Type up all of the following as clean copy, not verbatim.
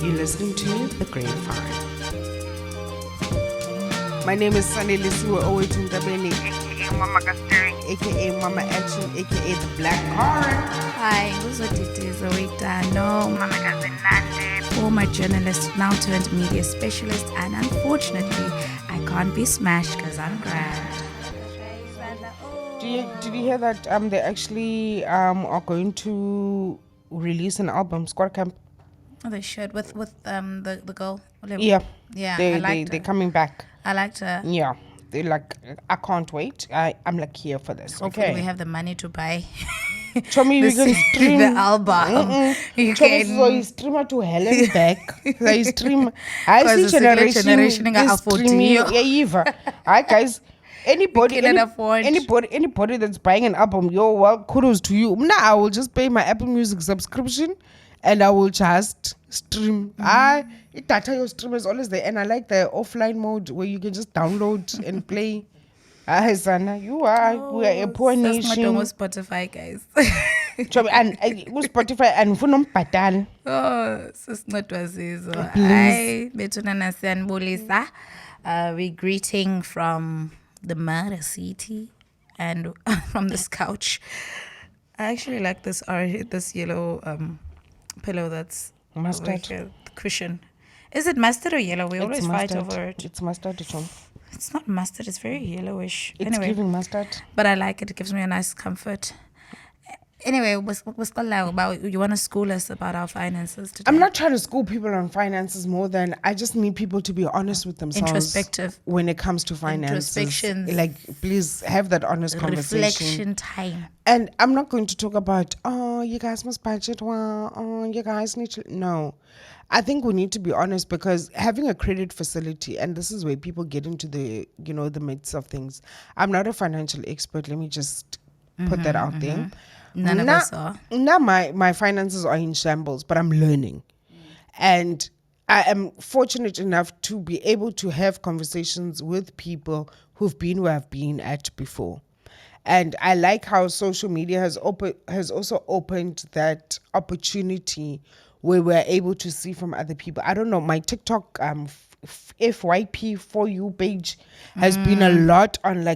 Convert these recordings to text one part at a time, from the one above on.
You're listening to The Grapevine. My name is Sanelisiwe and Zoey, aka Mama Gastering, aka Mama Action, aka The Black Card. Hi, Zoey, Mama Gazinande, former journalist, now turned media specialist, and unfortunately, I can't be smashed because I'm grand. Did you hear that they actually are going to release an album, Squad Camp? Oh, they should with the girl. Yeah, they're coming back. I liked her. Yeah, they like. I can't wait. I'm like here for this. Hopefully, we have the money to buy. Show me we can stream the album. You can. So you stream to hell and back. So you stream. I see generation is streaming. Yeah, Eva. Alright, guys. Anybody that's buying an album, well, kudos to you. Now I will just pay my Apple Music subscription, and I will just stream. Data your stream is always there, and I like the offline mode where you can just download and play. Sana, we are a poor nation. With Spotify, guys. And Spotify and Funom Patal. Oh, sis not was I Betunana Sanbolisa. We greeting from the murder city and from this couch. I actually like this yellow pillow that's mustard cushion. Is it mustard or yellow? We always fight over it. It's mustard. It's not mustard. It's very yellowish. It's giving mustard. But I like it. It gives me a nice comfort. Anyway, what's about you want to school us about our finances today? I'm not trying to school people on finances more than I just need people to be honest with themselves. Introspective. When it comes to finances. Introspection. Like, please have that honest conversation. Reflection time. And I'm not going to talk about, you guys must budget well, you guys need to... No. I think we need to be honest because having a credit facility, and this is where people get into the, the midst of things. I'm not a financial expert. Let me just put that out there. None of us are. Now my finances are in shambles, but I'm learning. And I am fortunate enough to be able to have conversations with people who've been where I've been at before. And I like how social media has also opened that opportunity where we're able to see from other people. I don't know, my TikTok FYP for you page has been a lot on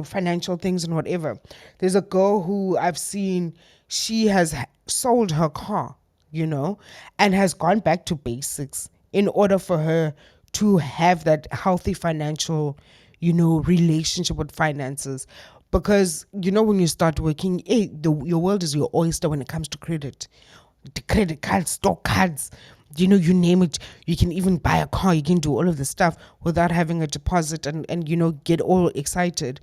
financial things and whatever. There's a girl who I've seen, she has sold her car, and has gone back to basics in order for her to have that healthy financial, relationship with finances. Because, when you start working, your world is your oyster when it comes to credit. The credit cards, stock cards, you name it. You can even buy a car. You can do all of this stuff without having a deposit and get all excited.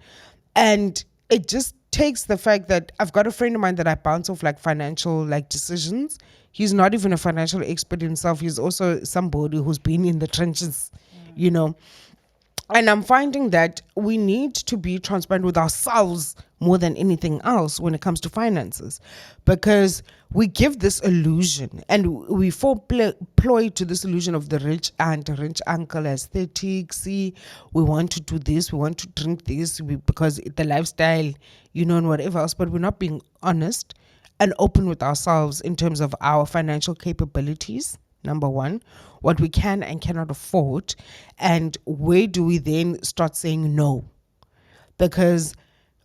And it just takes the fact that I've got a friend of mine that I bounce off financial decisions. He's not even a financial expert himself. He's also somebody who's been in the trenches, And I'm finding that we need to be transparent with ourselves more than anything else when it comes to finances, because we give this illusion and we fall ploy to this illusion of the rich aunt, rich uncle, aesthetic. See, we want to do this, we want to drink this because the lifestyle, and whatever else, but we're not being honest and open with ourselves in terms of our financial capabilities. Number one, what we can and cannot afford, and where do we then start saying no? Because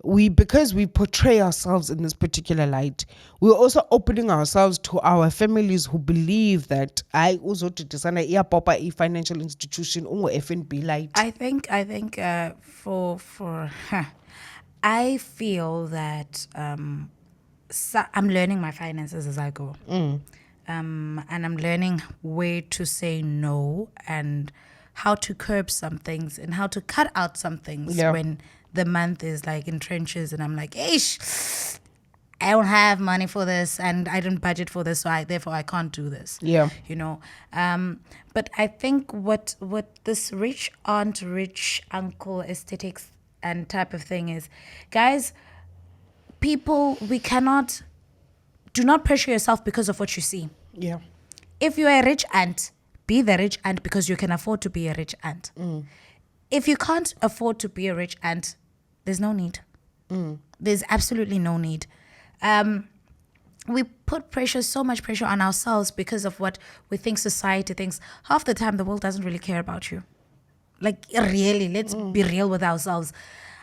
we portray ourselves in this particular light, we're also opening ourselves to our families who believe that I also to papa a financial institution or FNB light. I think I feel that I'm learning my finances as I go. And I'm learning where to say no and how to curb some things and how to cut out some things when the month is in trenches and I'm like, ish, I don't have money for this and I don't budget for this, so therefore I can't do this. Yeah. But I think what this rich aunt, rich uncle aesthetics and type of thing is, guys, people, do not pressure yourself because of what you see. Yeah. If you're a rich aunt, be the rich aunt because you can afford to be a rich aunt. If you can't afford to be a rich aunt, there's no need. There's absolutely no need. we put pressure, so much pressure on ourselves because of what we think society thinks. Half the time, the world doesn't really care about you. Like, really, let's be real with ourselves.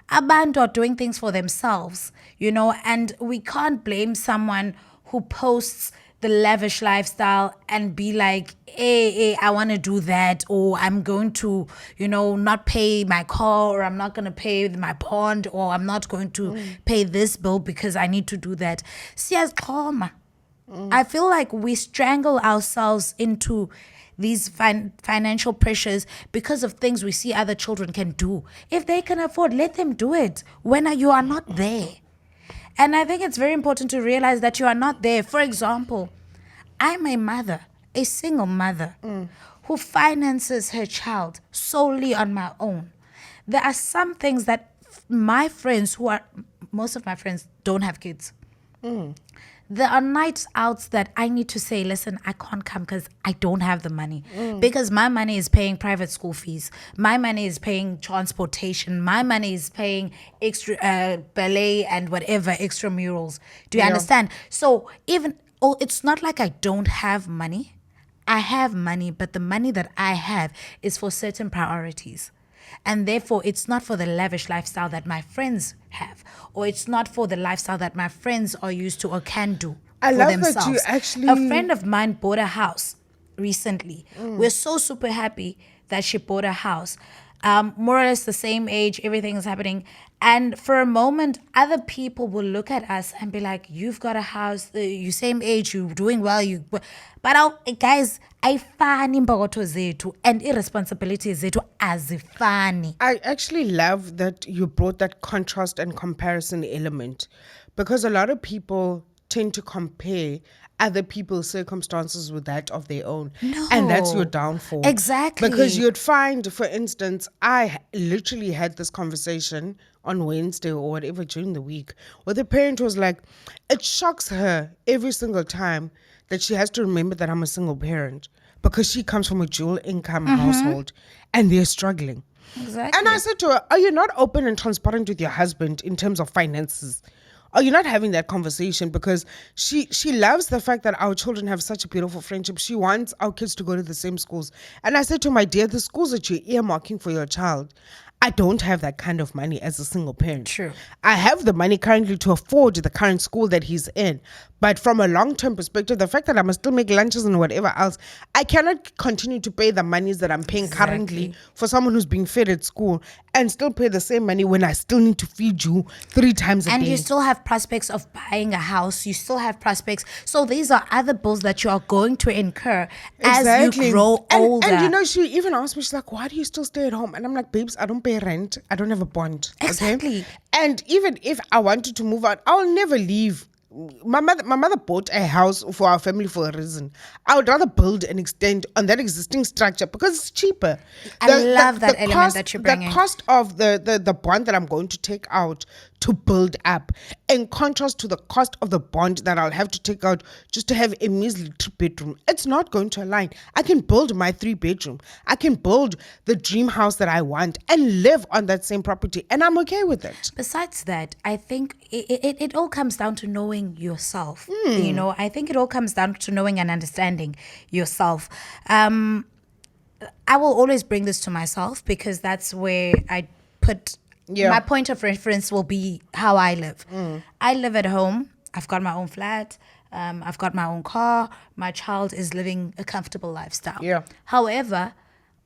Abantu are doing things for themselves, and we can't blame someone who posts the lavish lifestyle and be like, hey, I want to do that, or I'm going to, not pay my car, or I'm not going to pay my bond, or I'm not going to pay this bill because I need to do that. Siyazixhoma. I feel like we strangle ourselves into these financial pressures because of things we see other children can do. If they can afford, let them do it when you are not there. And I think it's very important to realize that you are not there. For example, I'm a mother, a single mother, who finances her child solely on my own. There are some things that my friends most of my friends don't have kids. There are nights out that I need to say, listen, I can't come because I don't have the money. Because my money is paying private school fees. My money is paying transportation. My money is paying extra ballet and whatever, extramurals. Do you understand? So it's not like I don't have money. I have money, but the money that I have is for certain priorities. And therefore, it's not for the lavish lifestyle that my friends have, or it's not for the lifestyle that my friends are used to or can do I for love themselves. that you actually... A friend of mine bought a house recently. We're so super happy that she bought a house. More or less the same age, everything is happening. And for a moment, other people will look at us and be like, you've got a house, you same age, you're doing well. But guys, ayifani imbokoto zethu and irresponsibilities zethu azifani. I actually love that you brought that contrast and comparison element, because a lot of people tend to compare other people's circumstances with that of their own. No. And that's your downfall. Exactly. Because you'd find, for instance, I literally had this conversation on Wednesday or whatever during the week, where the parent was like, it shocks her every single time that she has to remember that I'm a single parent, because she comes from a dual income household and they're struggling. Exactly. And I said to her, are you not open and transparent with your husband in terms of finances? Are you not having that conversation? Because she loves the fact that our children have such a beautiful friendship. She wants our kids to go to the same schools. And I said to my dear, the schools that you're earmarking for your child, I don't have that kind of money as a single parent. True. I have the money currently to afford the current school that he's in. But from a long-term perspective, the fact that I must still make lunches and whatever else, I cannot continue to pay the monies that I'm paying currently for someone who's being fed at school and still pay the same money when I still need to feed you 3 times a day. And you still have prospects of buying a house. You still have prospects. So these are other bills that you are going to incur as you grow older. And she even asked me, she's like, why do you still stay at home? And I'm like, babes, I don't pay rent. I don't have a bond. Exactly. Okay? And even if I wanted to move out, I'll never leave. My mother bought a house for our family for a reason. I would rather build and extend on that existing structure because it's cheaper. I love that element that you're bringing. The cost of the bond that I'm going to take out to build up, in contrast to the cost of the bond that I'll have to take out just to have a measly 3-bedroom, it's not going to align. I can build my 3-bedroom. I can build the dream house that I want and live on that same property, and I'm okay with it. Besides that, I think it all comes down to knowing yourself. I think it all comes down to knowing and understanding yourself. I will always bring this to myself because that's where I put my point of reference will be how I live. I live at home. I've got my own flat. I've got my own car. My child is living a comfortable lifestyle. Yeah. However,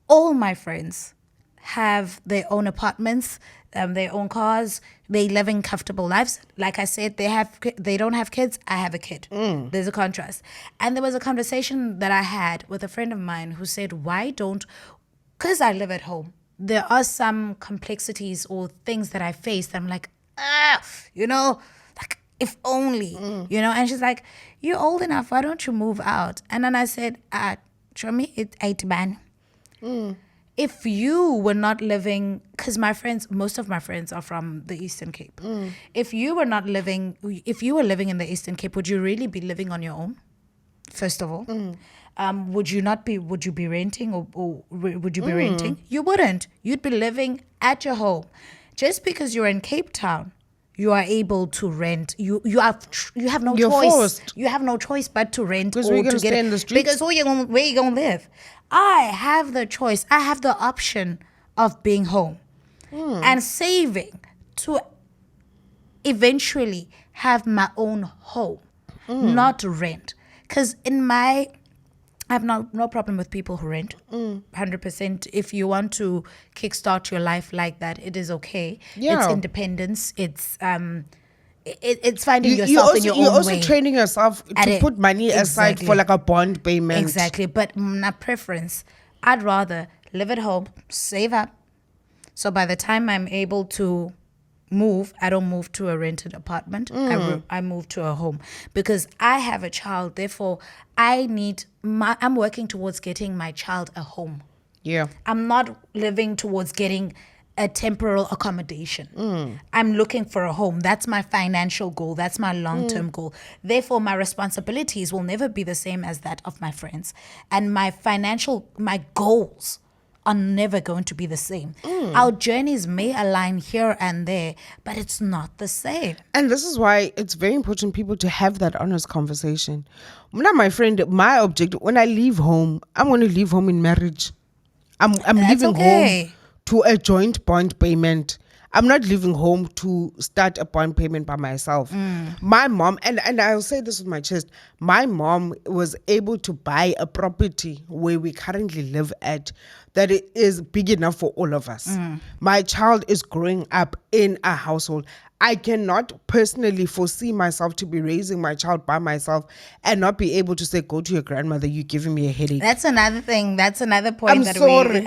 all my friends have their own apartments, their own cars. They live in comfortable lives. Like I said, they don't have kids. I have a kid. There's a contrast. And there was a conversation that I had with a friend of mine who said, because I live at home, there are some complexities or things that I face that I'm like, like if only, and she's like, you're old enough. Why don't you move out? And then I said, show me it 8 ban. If you were not living, because most of my friends are from the Eastern Cape. If you were living in the Eastern Cape, would you really be living on your own? First of all, would you be renting or would you be renting? You wouldn't. You'd be living at your home. Just because you're in Cape Town, you are able to rent. You have no You're choice. forced. You have no choice but to rent Because or we're to gonna get stay it. in the streets. Because where you gonna live? I have the choice. I have the option of being home and saving to eventually have my own home, not rent. Because I have no problem with people who rent, 100%. If you want to kickstart your life like that, it is okay. Yeah. It's independence. It's finding yourself in your own way. You're also training yourself to put money aside Exactly. for like a bond payment. Exactly. But my preference, I'd rather live at home, save up. So by the time I'm able to move, I don't move to a rented apartment. I move to a home because I have a child. Therefore, I'm working towards getting my child a home. Yeah. I'm not living towards getting a temporal accommodation. I'm looking for a home. That's my financial goal. That's my long-term goal. Therefore, my responsibilities will never be the same as that of my friends. And my goals are never going to be the same. Our journeys may align here and there, but it's not the same. And this is why it's very important people to have that honest conversation. Now, my friend, my objective, when I leave home, I'm going to leave home in marriage. I'm leaving home to a joint bond payment. I'm not leaving home to start a bond payment by myself. My mom, and I'll say this with my chest, my mom was able to buy a property where we currently live at that it is big enough for all of us. My child is growing up in a household. I cannot personally foresee myself to be raising my child by myself and not be able to say, go to your grandmother, you're giving me a headache. That's another thing. That's another point. An advantage.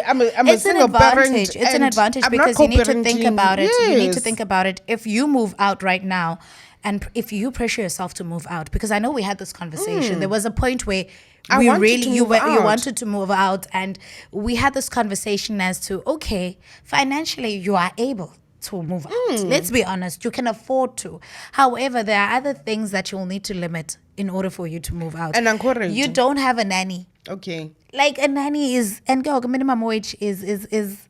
I'm It's a an single advantage. parent. It's an advantage I'm not because you need to think co-parenting. about it. You need to Yes. think about it. If you move out right now, and if you pressure yourself to move out, because I know we had this conversation. There was a point where I wanted to you move out. wanted to move out, and we had this conversation as to, okay, financially you are able to move out. Let's be honest, you can afford to. However, there are other things that you'll need to limit in order for you to move out. And encourage. You don't have a nanny. Okay. Like a nanny is, and girl, minimum wage is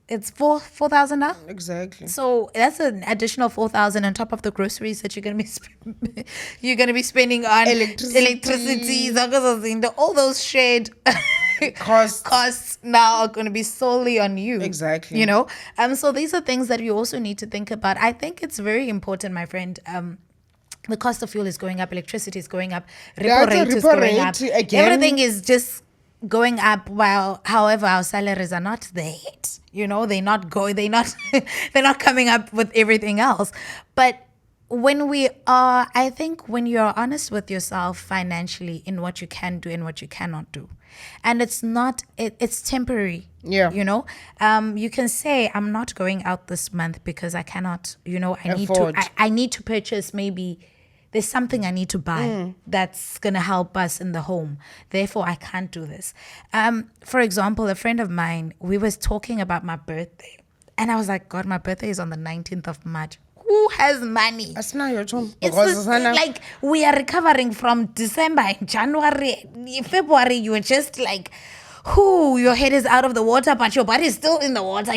it's 4,000 now. Exactly. So that's an additional 4,000 on top of the groceries that you're gonna be spending on electricity, all those shared costs now are going to be solely on you. Exactly. You know. So these are things that you also need to think about. I think it's very important, my friend. The cost of fuel is going up, electricity is going up, repo rate is going up. Again. Everything is just going up. While, however, our salaries are not there yet. You know, they're not they're not coming up with everything else. But when I think when you're honest with yourself financially in what you can do and what you cannot do, and it's temporary. Yeah. You know, you can say, I'm not going out this month because I cannot, I need to purchase, maybe there's something I need to buy that's going to help us in the home. Therefore, I can't do this. For example, a friend of mine, we was talking about my birthday. And I was like, God, my birthday is on the 19th of March. Who has money? That's not your turn. It's like we are recovering from December, January, February. You were just like, your head is out of the water, but your body is still in the water.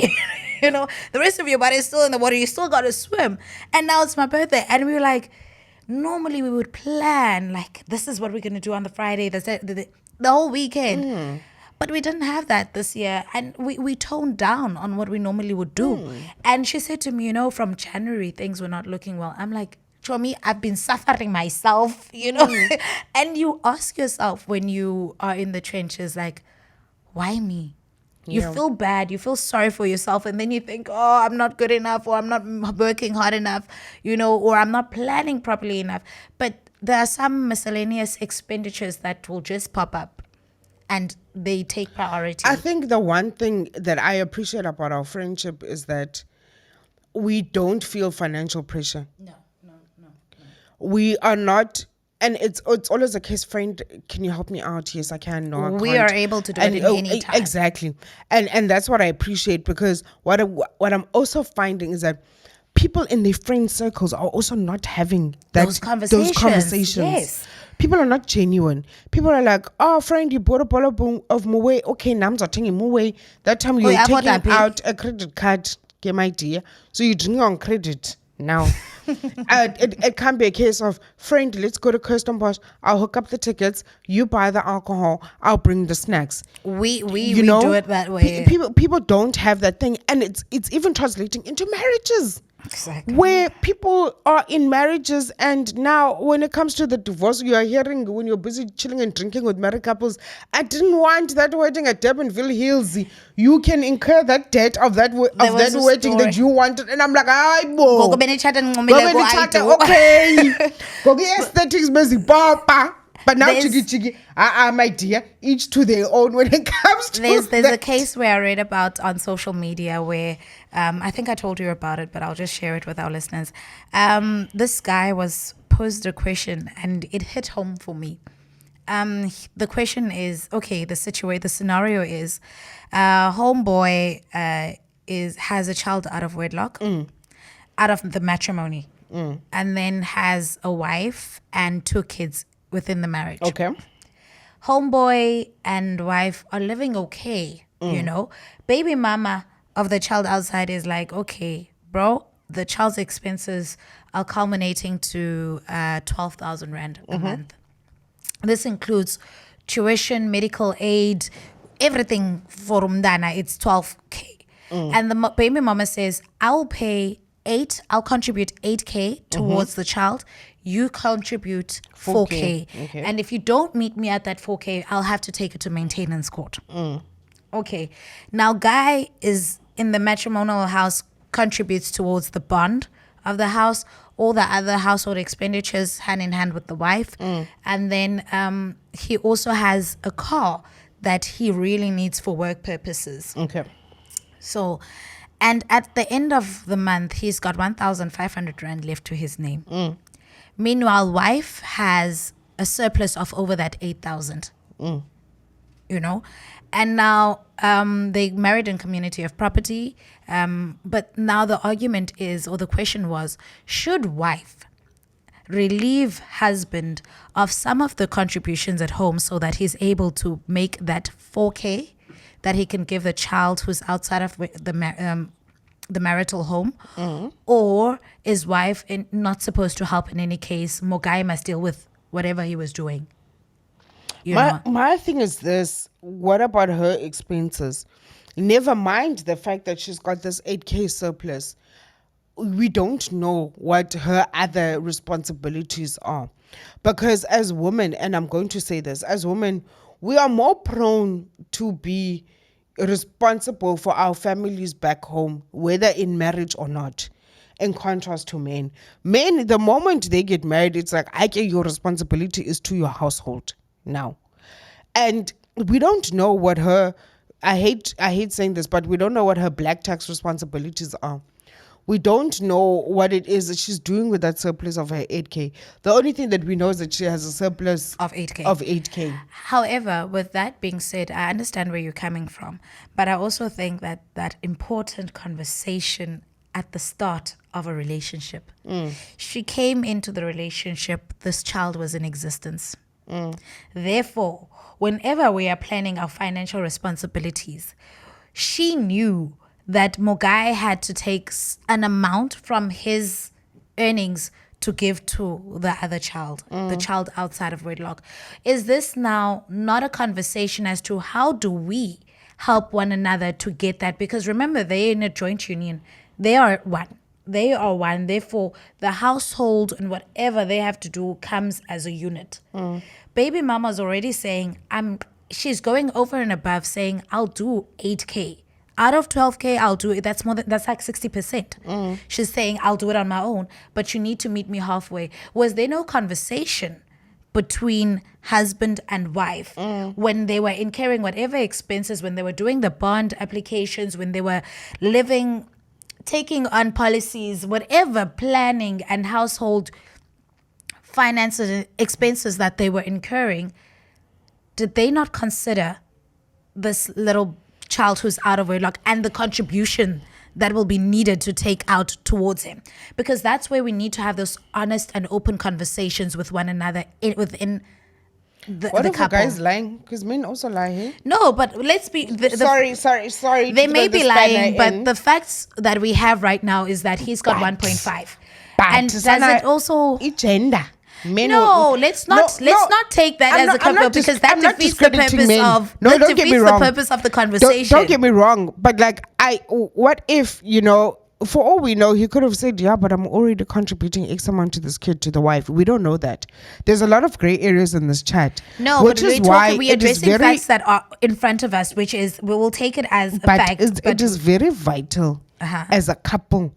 You know, the rest of your body is still in the water. You still got to swim. And now it's my birthday. And we were like, normally we would plan, like, this is what we're going to do on the Friday, the whole weekend. But we didn't have that this year. And we toned down on what we normally would do. And she said to me, from January, things were not looking well. I'm like, Chomi, I've been suffering myself, And you ask yourself when you are in the trenches, like, why me? You feel bad, you feel sorry for yourself, and then you think, I'm not good enough, or I'm not working hard enough, or I'm not planning properly enough. But there are some miscellaneous expenditures that will just pop up and they take priority. I think the one thing that I appreciate about our friendship is that we don't feel financial pressure. No. We are not. And it's always a case, friend, can you help me out? Yes, I can. No, I can't. We are able to do it in any time. Exactly. And that's what I appreciate, because what I'm also finding is that people in their friend circles are also not having those conversations. Yes. People are not genuine. People are like, friend, you bought a bottle of Moe. Okay, now I'm taking Moe. That time you're taking out a credit card. Get my dear. So you're drinking on credit. Now, it can't be a case of, friend, let's go to Kirsten Bosch. I'll hook up the tickets. You buy the alcohol. I'll bring the snacks. We do it that way. People don't have that thing, and it's even translating into marriages. Exactly. Where people are in marriages, and now when it comes to the divorce, you are hearing when you're busy chilling and drinking with married couples, I didn't want that wedding at Durbanville Hills. You can incur that debt of that wedding that you wanted, and I'm like, ay bo. Okay. Go get aesthetics, busy papa. But now, chigi, my dear, each to their own when it comes to There's a case where I read about on social media where, I think I told you about it, but I'll just share it with our listeners. This guy was posed a question and it hit home for me. The question is, okay, the scenario is, homeboy has a child out of wedlock, out of the matrimony, and then has a wife and 2 kids within the marriage. Okay. Homeboy and wife are living okay, you know. Baby mama of the child outside is like, okay, bro, the child's expenses are culminating to 12,000 Rand a month. This includes tuition, medical aid, everything for Umdana, it's 12K. And the baby mama says, I'll contribute 8K towards the child. You contribute 4K. Okay. And if you don't meet me at that 4K, I'll have to take it to maintenance court. Okay. Now, guy is in the matrimonial house, contributes towards the bond of the house, all the other household expenditures hand in hand with the wife. And then he also has a car that he really needs for work purposes. Okay. So, and at the end of the month, he's got 1,500 Rand left to his name. Meanwhile, wife has a surplus of over that 8,000. You know, and now they married in community of property. But now the argument is, or the question was, should wife relieve husband of some of the contributions at home so that he's able to make that 4K that he can give the child who's outside of the marital home, or is wife not supposed to help in any case? Mogai must deal with whatever he was doing. My thing is this: what about her expenses? Never mind the fact that she's got this 8K surplus. We don't know what her other responsibilities are, because as women, and I'm going to say this, as women, we are more prone to be responsible for our families back home, whether in marriage or not, in contrast to men. Men, the moment they get married, it's like, your responsibility is to your household now. And we don't know what her, I hate saying this, but we don't know what her black tax responsibilities are. We don't know what it is that she's doing with that surplus of her 8K. The only thing that we know is that she has a surplus of 8K. However, with that being said, I understand where you're coming from. But I also think that that important conversation at the start of a relationship. She came into the relationship, this child was in existence. Therefore, whenever we are planning our financial responsibilities, she knew that Mogai had to take an amount from his earnings to give to the other child, the child outside of wedlock. Is this now not a conversation as to how do we help one another to get that? Because remember, they're in a joint union. They are one. Therefore, the household and whatever they have to do comes as a unit. Baby mama's already saying, she's going over and above saying, I'll do 8K. Out of 12K, I'll do it. That's like 60%. She's saying, I'll do it on my own, but you need to meet me halfway. Was there no conversation between husband and wife when they were incurring whatever expenses, when they were doing the bond applications, when they were taking on policies, whatever planning and household finances and expenses that they were incurring? Did they not consider this little child who's out of wedlock and the contribution that will be needed to take out towards him? Because that's where we need to have those honest and open conversations with one another within What the if a couple. guy's lying? Because men also lie, hey? No, but let's be Sorry. they to may throw be the spanner lying, but in. the facts that we have right now is that he's got 1.5. But And does Sana, it also gender? Men no, will- let's not take that as a couple because that defeats the purpose of No, that don't get me defeats wrong. the purpose of the conversation. Don't get me wrong, but like what if, for all we know, he could have said, yeah, but I'm already contributing X amount to this kid, to the wife. We don't know that. There's a lot of gray areas in this chat. No, which but is why we're it is addressing very, facts that are in front of us, which is we will take it as a but fact. it is very vital Uh-huh. as a couple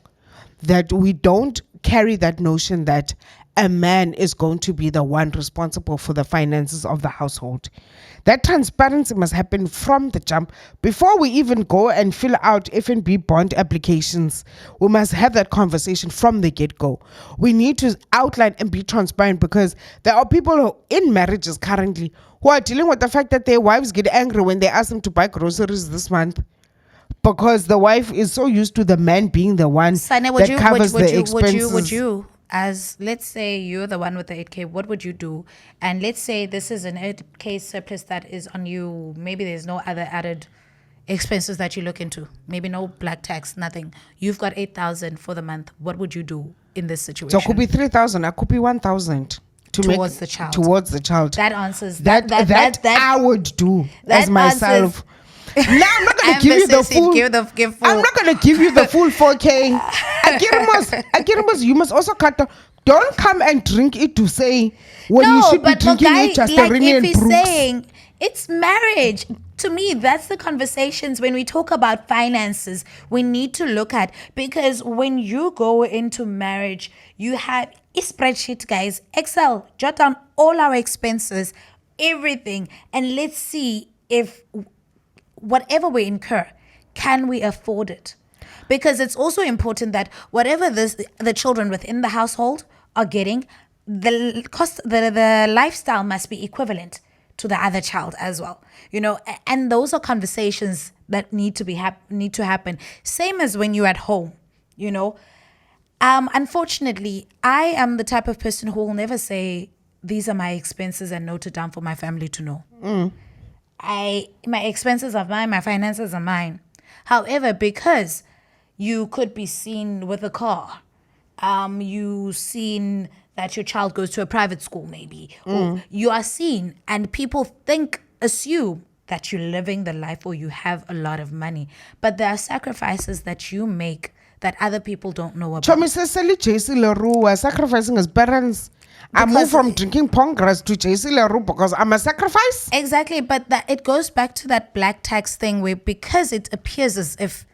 that we don't carry that notion that a man is going to be the one responsible for the finances of the household. That transparency must happen from the jump. Before we even go and fill out F&B bond applications, we must have that conversation from the get-go. We need to outline and be transparent because there are people who, in marriages currently, who are dealing with the fact that their wives get angry when they ask them to buy groceries this month, because the wife is so used to the man being the one Sane, that covers the expenses. would you, as let's say you're the one with the 8K, what would you do? And let's say this is an 8K surplus that is on you. Maybe there's no other added expenses that you look into. Maybe no black tax, nothing. You've got 8,000 for the month. What would you do in this situation? So it could be 3,000. I could be 1,000 Towards the child. Towards the child. That answers that I would do as myself. Now I'm not gonna give you the full. I'm not gonna give you the full 4K. Akiramos, you must also cut down. Don't come and drink it to say when you should be drinking it just like a ring if and he's Brooks. saying it's marriage. To me, that's the conversations when we talk about finances we need to look at, because when you go into marriage, you have a spreadsheet, guys, Excel, jot down all our expenses, everything, and let's see if whatever we incur, can we afford it? Because it's also important that whatever the children within the household are getting, the cost, the lifestyle must be equivalent to the other child as well, and those are conversations that need to happen. Same as when you're at home, unfortunately, I am the type of person who will never say these are my expenses and note it down for my family to know. My expenses are mine, my finances are mine. However, because you could be seen with a car, you seen that your child goes to a private school maybe, or you are seen and people assume that you're living the life or you have a lot of money. But there are sacrifices that you make that other people don't know about. Chomi Cecily JC Leroux was sacrificing his parents. I moved from drinking pongras to JC Leroux because I'm a sacrifice. Exactly, but it goes back to that black tax thing where, because it appears as if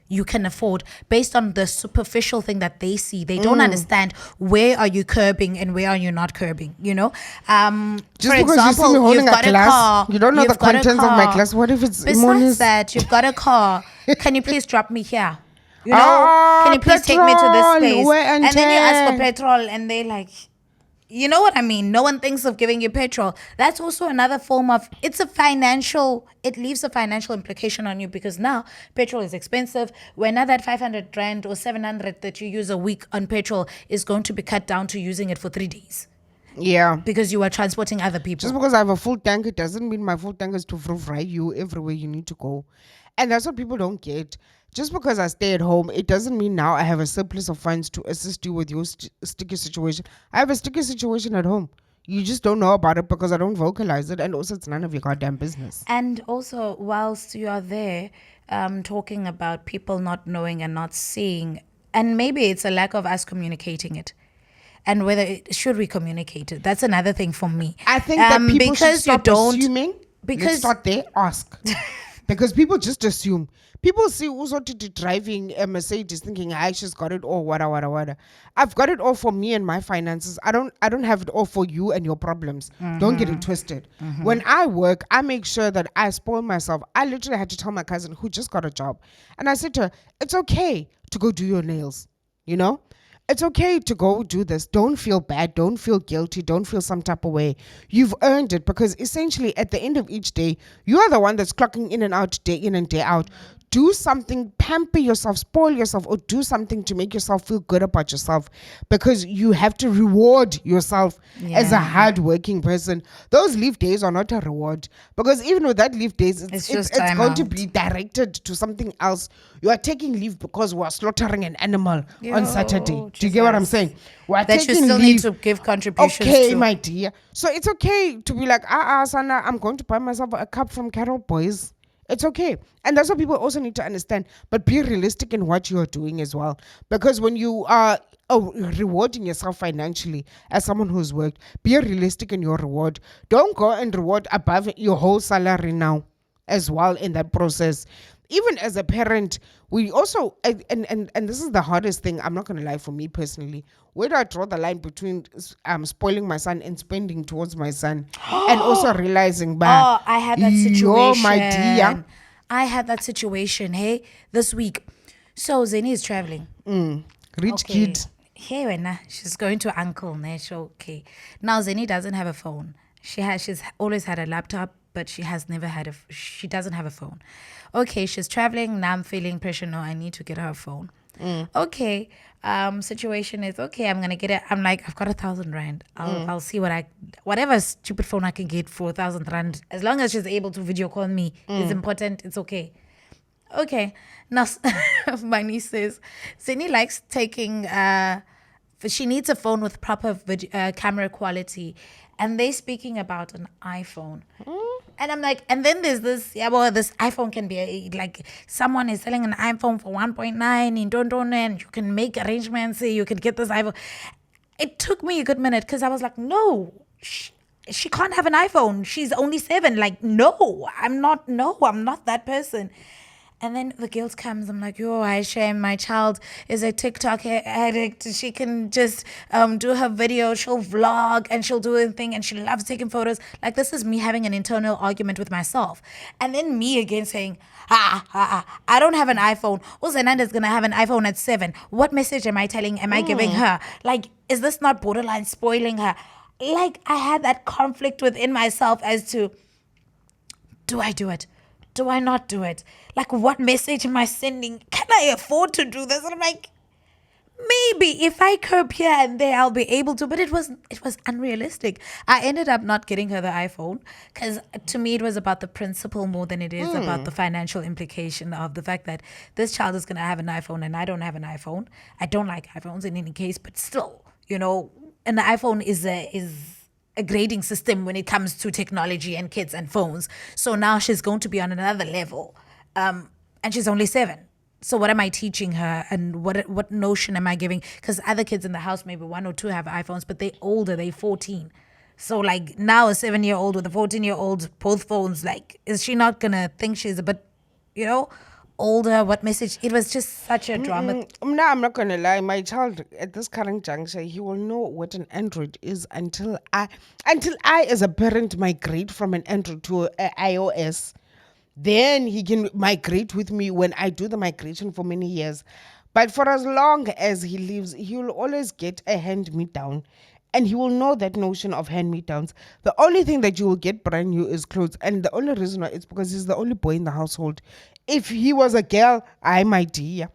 you can afford based on the superficial thing that they see, they don't understand where are you curbing and where are you not curbing, Just for because example, you see me holding you've got a glass, car, you don't know the you've got a contents of my car. glass. What if it's Besides that, you've got a car. Can you please drop me here? Can you please take me to this petrol, place? wear and And then you ask for tear. petrol and they like, you know what I mean? No one thinks of giving you petrol. That's also another form of, it leaves a financial implication on you, because now petrol is expensive. When now that 500 rand or 700 that you use a week on petrol is going to be cut down to using it for 3 days. Yeah. Because you are transporting other people. Just because I have a full tank, it doesn't mean my full tank is to fry you everywhere you need to go. And that's what people don't get. Just because I stay at home, it doesn't mean now I have a surplus of funds to assist you with your sticky situation. I have a sticky situation at home. You just don't know about it because I don't vocalize it. And also, it's none of your goddamn business. And also, whilst you are there talking about people not knowing and not seeing, and maybe it's a lack of us communicating it. And whether should we communicate it? That's another thing for me. I think that people should stop assuming. Let's start there, ask. Because people just assume. People see Uzotiti driving a Mercedes thinking, she's got it all, wada. I've got it all for me and my finances. I don't have it all for you and your problems. Don't get it twisted. When I work, I make sure that I spoil myself. I literally had to tell my cousin who just got a job. And I said to her, it's okay to go do your nails, It's okay to go do this. Don't feel bad. Don't feel guilty. Don't feel some type of way. You've earned it, because essentially at the end of each day, you are the one that's clocking in and out, day in and day out, do something, pamper yourself, spoil yourself, or do something to make yourself feel good about yourself, because you have to reward yourself as a hard-working person. Those leave days are not a reward, because even with that leave days, it's going to be directed to something else. You are taking leave because we are slaughtering an animal on Saturday. Do you get what I'm saying? We are that taking you still leave. need to give contributions Okay, to. my dear. So it's okay to be like, Sana, I'm going to buy myself a cup from Carol Boys. It's okay. And that's what people also need to understand. But be realistic in what you're doing as well. Because when you are rewarding yourself financially as someone who's worked, be realistic in your reward. Don't go and reward above your whole salary now as well in that process. Even as a parent, we also, and this is the hardest thing, I'm not going to lie, for me personally, where do I draw the line between spoiling my son and spending towards my son? And also realizing, I had that situation. My dear. I had that situation, hey, this week. So Zeni is traveling. Rich kid. Hey, when she's going to uncle, okay. Now Zeni doesn't have a phone. She's always had a laptop, but she doesn't have a phone. Okay, she's traveling. Now I'm feeling pressure. No, I need to get her a phone. Okay. Situation is okay. I'm gonna get it. I'm like, I've got 1,000 rand. I'll see whatever stupid phone I can get for 1,000 rand. As long as she's able to video call me, it's important. It's okay. Okay. Now my niece says, Zeni likes taking. She needs a phone with proper camera quality, and they're speaking about an iPhone. And I'm like, and then there's this, this iPhone can be like, someone is selling an iPhone for 1.9 in Dondon, and you can make arrangements, you can get this iPhone. It took me a good minute, because I was like, no, she can't have an iPhone. She's only 7. Like, no, I'm not that person. And then the guilt comes. I'm like, I shame. My child is a TikTok addict. She can just do her video. She'll vlog and she'll do a thing, and she loves taking photos. Like, this is me having an internal argument with myself. And then me again saying, I don't have an iPhone. Zenanda's going to have an iPhone at 7. What message am I giving her? Like, is this not borderline spoiling her? Like, I had that conflict within myself as to, do I do it? Do I not do it? Like, what message am I sending? Can I afford to do this? And I'm like, maybe if I curb here and there, I'll be able to. But it was unrealistic. I ended up not getting her the iPhone, because to me it was about the principle more than it is about the financial implication of the fact that this child is going to have an iPhone and I don't have an iPhone. I don't like iPhones in any case, but still, an iPhone is a grading system when it comes to technology and kids and phones. So now she's going to be on another level, and she's only 7. So what am I teaching her, and what notion am I giving? Because other kids in the house, maybe 1 or 2 have iPhones, but they're older, they're 14. So like, now a 7-year-old with a 14-year-old, both phones, like, is she not gonna think she's a bit, older? What message? It was just such a drama. No, I'm not gonna lie. My child at this current juncture, he will know what an Android is until I, as a parent, migrate from an Android to an iOS. Then he can migrate with me when I do the migration for many years. But for as long as he lives, he will always get a hand-me-down. And he will know that notion of hand-me-downs. The only thing that you will get brand new is clothes. And the only reason why it's because he's the only boy in the household. If he was a girl, my dear,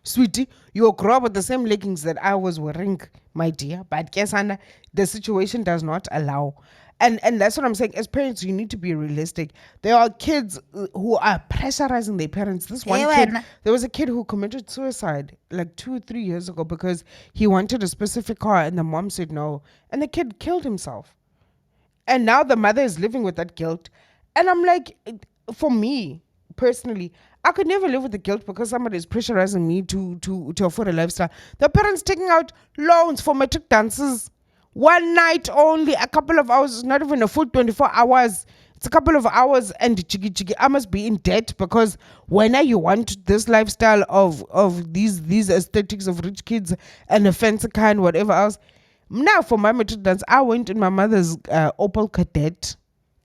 sweetie, you'll grow up with the same leggings that I was wearing, my dear. But guess, Anna, the situation does not allow. And that's what I'm saying. As parents, you need to be realistic. There are kids who are pressurizing their parents. There was a kid who committed suicide like 2-3 years ago because he wanted a specific car and the mom said no. And the kid killed himself. And now the mother is living with that guilt. And I'm like, for me, personally, I could never live with the guilt because somebody is pressurizing me to afford a lifestyle. The parents taking out loans for matric dances. One night only, a couple of hours, not even a full 24 hours. It's a couple of hours and chigi. I must be in debt because when you want this lifestyle of these aesthetics of rich kids and a fancy car and whatever else. Now for my matric dance, I went in my mother's Opel Kadett,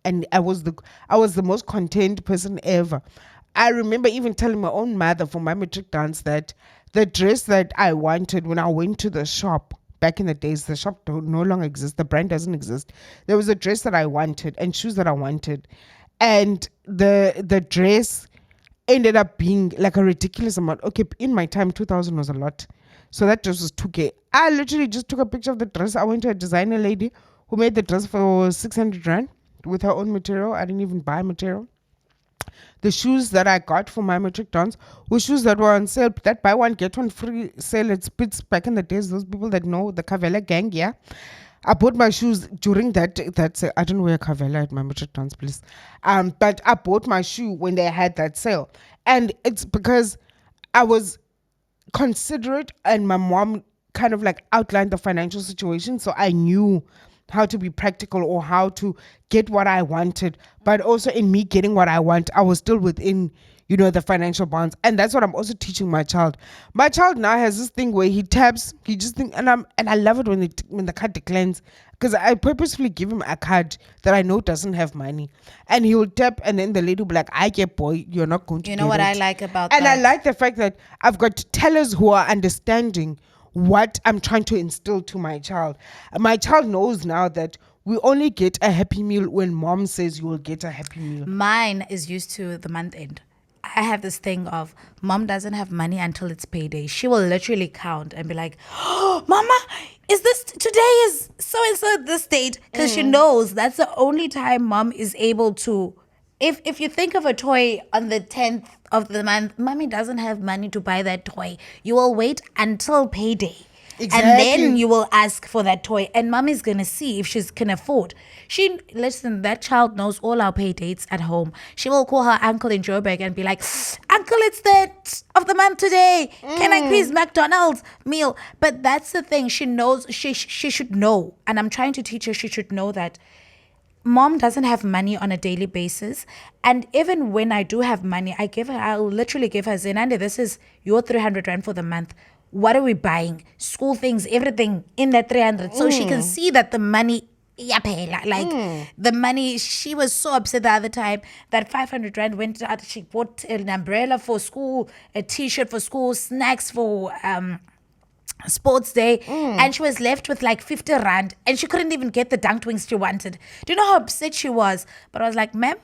and I was the most content person ever. I remember even telling my own mother for my matric dance that the dress that I wanted when I went to the shop. Back in the days, the shop no longer exists. The brand doesn't exist. There was a dress that I wanted and shoes that I wanted. And the dress, ended up being like a ridiculous amount. Okay, in my time, 2,000 was a lot. So that dress was 2K. I literally just took a picture of the dress. I went to a designer lady who made the dress for 600 rand with her own material. I didn't even buy material. The shoes that I got for my matric dance were shoes that were on sale. That buy one get one free sale at Spitz back in the days. Those people that know the Cavella gang, yeah. I bought my shoes during that sale. I don't wear Cavella at my matric dance, please. But I bought my shoe when they had that sale, and it's because I was considerate, and my mom kind of like outlined the financial situation, so I knew how to be practical or how to get what I wanted. But also in me getting what I want, I was still within, the financial bounds. And that's what I'm also teaching my child. My child now has this thing where he taps, he just think, and I love it when the card declines, because I purposefully give him a card that I know doesn't have money, and he will tap, and then the lady will be like, "I get boy, you're not going to." You know what I like about and that? I like the fact that I've got tellers who are understanding what I'm trying to instill to my child. My child knows now that we only get a happy meal when mom says you will get a happy meal. Mine is used to the month end. I have this thing of mom doesn't have money until it's payday. She will literally count and be like, "Oh, mama, is this today is so and so this date?" Because she knows that's the only time mom is able to. If you think of a toy on the 10th of the month, mommy doesn't have money to buy that toy. You will wait until payday. Exactly. And then you will ask for that toy, and mommy's gonna see if she can afford. That child knows all our pay dates at home. She will call her uncle in Joburg and be like, "Uncle, it's the of the month today. Can I please McDonald's meal?" But that's the thing. She knows. She should know, and I'm trying to teach her. She should know that mom doesn't have money on a daily basis, and even when I do have money, I'll literally give her, "Zenande, this is your 300 rand for the month. What are we buying? School things, everything in that 300." So she can see that the money, the money. She was so upset the other time that 500 rand went out. She bought an umbrella for school, a t-shirt for school, snacks for sports day, and she was left with like 50 rand, and she couldn't even get the dunked wings she wanted. Do you know how upset she was? But I was like, "Ma'am,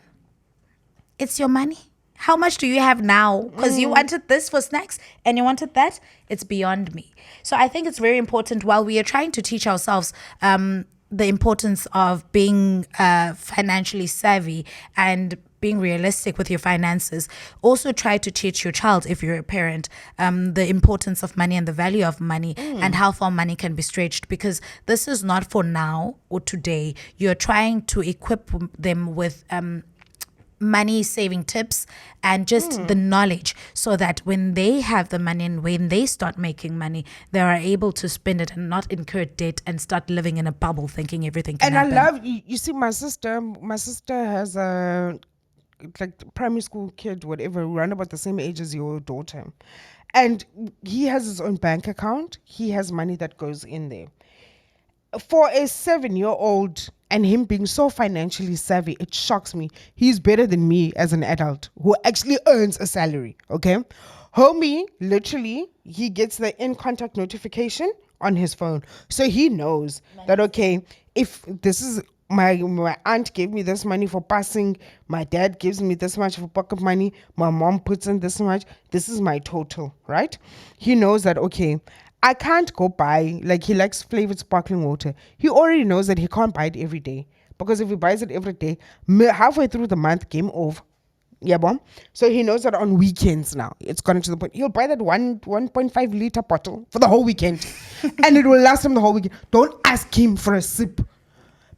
it's your money. How much do you have now? Because you wanted this for snacks and you wanted that. It's beyond me." So I think it's very important, while we are trying to teach ourselves the importance of being financially savvy and being realistic with your finances, also try to teach your child, if you're a parent, the importance of money and the value of money and how far money can be stretched, because this is not for now or today. You're trying to equip them with money saving tips and just the knowledge, so that when they have the money and when they start making money, they are able to spend it and not incur debt and start living in a bubble thinking everything can happen. And I love, you see, my sister has a like primary school kid, whatever, around about the same age as your daughter, and he has his own bank account. He has money that goes in there. For a 7-year-old, and him being so financially savvy, it shocks me. He's better than me as an adult who actually earns a salary. Okay, homie, literally, he gets the in contact notification on his phone, so he knows that, okay, if this is my aunt gave me this money for passing, my dad gives me this much for pocket money, my mom puts in this much, this is my total, right? He knows that, okay, I can't go buy, like, he likes flavored sparkling water. He already knows that he can't buy it every day, because if he buys it every day, halfway through the month, game over. Yeah, bomb. So he knows that on weekends now, it's gotten to the point, he'll buy that 1.5 liter bottle for the whole weekend and it will last him the whole weekend. Don't ask him for a sip,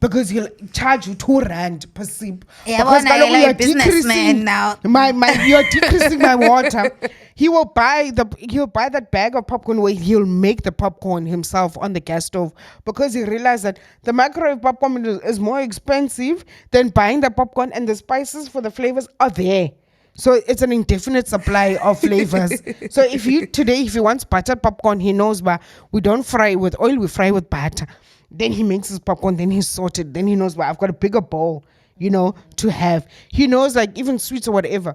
because he'll charge you 2 rand per sip. Yeah, because you're a businessman now. You're decreasing my water. He'll buy that bag of popcorn where he'll make the popcorn himself on the gas stove, because he realized that the microwave popcorn is more expensive than buying the popcorn, and the spices for the flavors are there. So it's an indefinite supply of flavors. So if he wants buttered popcorn, he knows, but we don't fry with oil, we fry with butter. Then he makes his popcorn, then he's sorted. Then he knows, well, I've got a bigger bowl, to have. He knows, like, even sweets or whatever.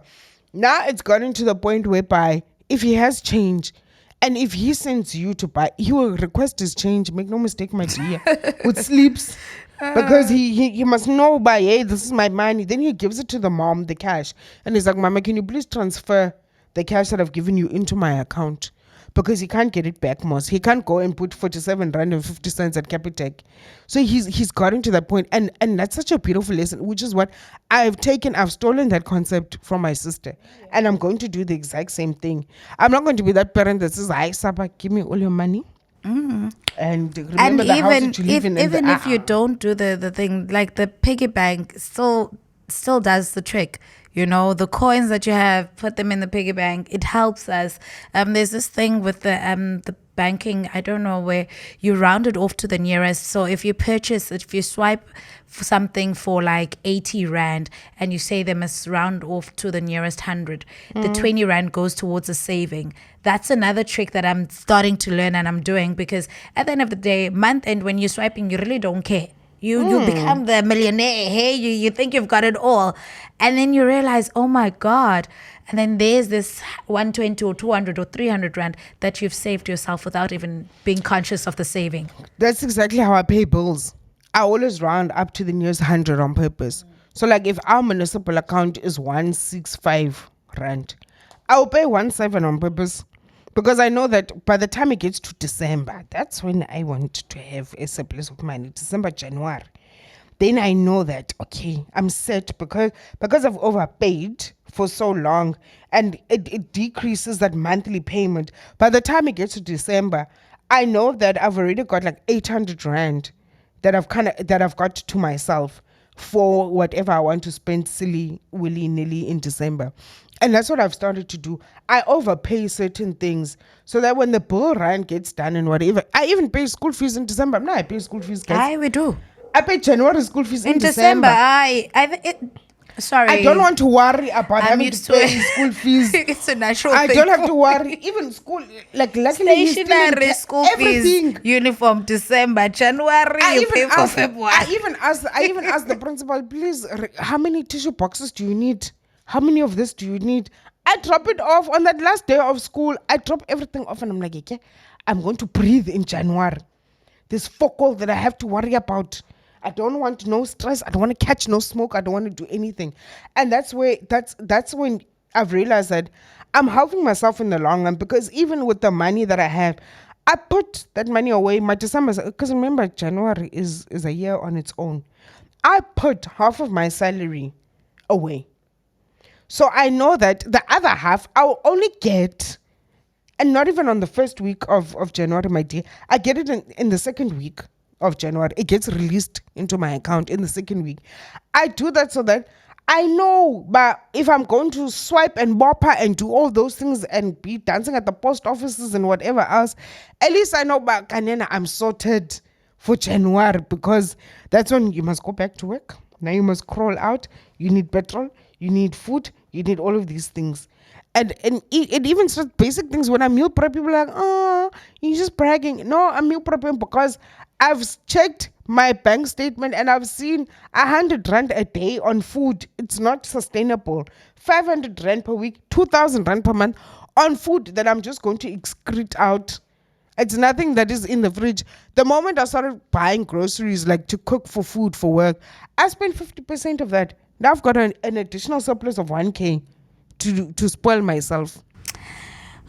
Now it's gotten to the point whereby if he has change, and if he sends you to buy, he will request his change. Make no mistake, my dear. With sleeps. Because he must know by, hey, this is my money. Then he gives it to the mom, the cash. And he's like, Mama, can you please transfer the cash that I've given you into my account? Because he can't get it back, Moss. He can't go and put 47 rand and 50 cents at Capitec. So he's gotten to that point. And that's such a beautiful lesson, which is what I've stolen that concept from my sister. And I'm going to do the exact same thing. I'm not going to be that parent that says, hi, Saba, give me all your money. And remember And the house even that you live in. even if you don't do the thing, like the piggy bank still does the trick. You know, the coins that you have, put them in the piggy bank. It helps us. There's this thing with the banking. I don't know, where you round it off to the nearest. So if you swipe something for like 80 rand and you say they must round off to the nearest 100, the 20 rand goes towards a saving. That's another trick that I'm starting to learn and I'm doing, because at the end of the day, month end, when you're swiping, you really don't care. You become the millionaire. Hey, you think you've got it all. And then you realize, oh my God. And then there's this 120 or 200 or 300 rand that you've saved yourself without even being conscious of the saving. That's exactly how I pay bills. I always round up to the nearest 100 on purpose. So like if our municipal account is 165 rand, I'll pay 17 on purpose. Because I know that by the time it gets to December, that's when I want to have a surplus of money. December, January. Then I know that, okay, I'm set because I've overpaid for so long, and it decreases that monthly payment. By the time it gets to December, I know that I've already got like 800 rand that I've got to myself for whatever I want to spend silly willy-nilly in December. And that's what I've started to do. I overpay certain things so that when the bill run gets done and whatever, I even pay school fees in December. No, I pay school fees, guys. Aye, we do. I pay January school fees in December. Sorry. I don't want to worry about having to pay school fees. It's a natural I thing. don't have to worry. Even school, like luckily Stationary school everything. fees, uniform December, January, you pay for February. I even asked the principal, please, how many tissue boxes do you need? How many of this do you need? I drop it off on that last day of school. I drop everything off and I'm like, okay, I'm going to breathe in January. This focal that I have to worry about. I don't want no stress. I don't want to catch no smoke. I don't want to do anything. And that's when I've realized that I'm helping myself in the long run, because even with the money that I have, I put that money away. My December, because remember, January is a year on its own. I put half of my salary away. So I know that the other half I'll only get, and not even on the first week of January, my dear. I get it in the second week of January. It gets released into my account in the second week. I do that so that I know, but if I'm going to swipe and bopper and do all those things and be dancing at the post offices and whatever else, at least I know, but Kanena, I'm sorted for January, because that's when you must go back to work. Now you must crawl out. You need petrol. You need food. You need all of these things. And it even starts basic things. When I meal prep, people are like, oh, you're just bragging. No, I'm meal prepping because I've checked my bank statement and I've seen 100 rand a day on food. It's not sustainable. 500 rand per week, 2,000 rand per month on food that I'm just going to excrete out. It's nothing that is in the fridge. The moment I started buying groceries, like to cook for food for work, I spent 50% of that. Now I've got an additional surplus of 1K to spoil myself.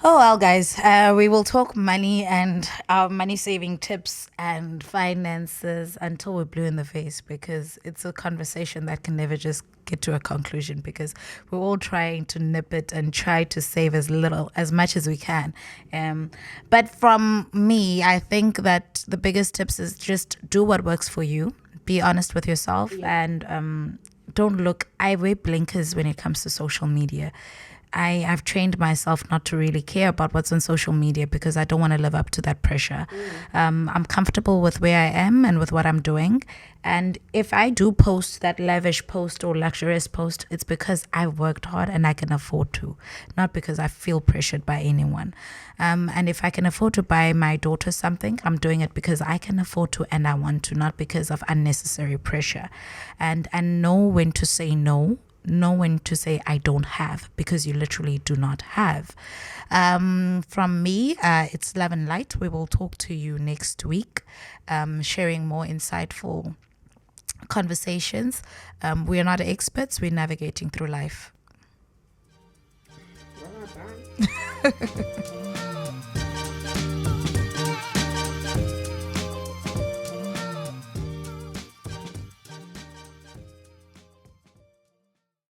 Oh, well, guys, we will talk money and our money saving tips and finances until we're blue in the face, because it's a conversation that can never just get to a conclusion, because we're all trying to nip it and try to save as much as we can. But from me, I think that the biggest tips is just do what works for you. Be honest with yourself, and don't look. I wear blinkers when it comes to social media. I've trained myself not to really care about what's on social media, because I don't want to live up to that pressure. I'm comfortable with where I am and with what I'm doing. And if I do post that lavish post or luxurious post, it's because I worked hard and I can afford to, not because I feel pressured by anyone. And if I can afford to buy my daughter something, I'm doing it because I can afford to and I want to, not because of unnecessary pressure. And know when to say no. Know when to say I don't have, because you literally do not have. From me, it's Love and Light. We will talk to you next week, sharing more insightful conversations. We are not experts, we're navigating through life.